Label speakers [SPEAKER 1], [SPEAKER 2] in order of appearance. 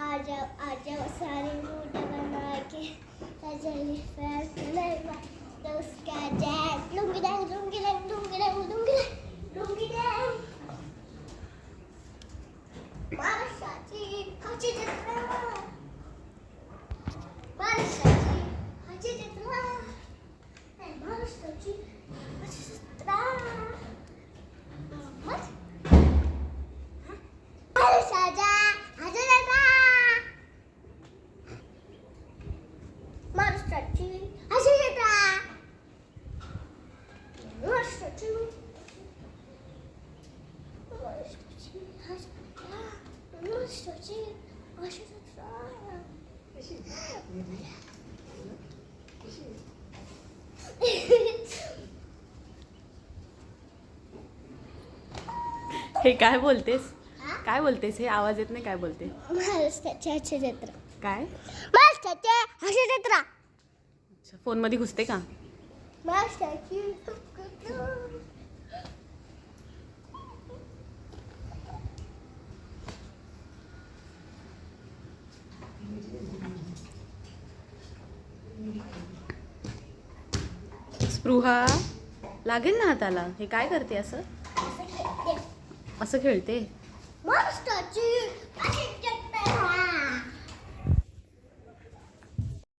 [SPEAKER 1] आ जाओ सारे मूड बना के चलिए फिर चलेगा तो उसका जैक लूंगी डैंग लूंगी डैंग लूंगी डैंग लूंगी लूंगी डैंग महाराष्ट्राची हाची जत्रा महाराष्ट्राची हाची जत्रा महाराष्ट्राची हाची जत्रा महाराष्ट्राच्या हाची जत्रा महाराष्ट्राची हाची जत्रा महाराष्ट्राची महाराष्ट्राची हाची जत्रा
[SPEAKER 2] हे काय बोलतेस? काय बोलतेस? हे आवाज येत नाही. काय बोलते?
[SPEAKER 1] महाराष्ट्राची हाची जत्रा.
[SPEAKER 2] काय?
[SPEAKER 1] महाराष्ट्राची हाची जत्रा.
[SPEAKER 2] अच्छा, फोन मध्ये घुसते का?
[SPEAKER 1] महाराष्ट्राची
[SPEAKER 2] स्पृहा लागेल ना हाताला. हे काय करते? असं असं खेळते.
[SPEAKER 1] महाराष्ट्राची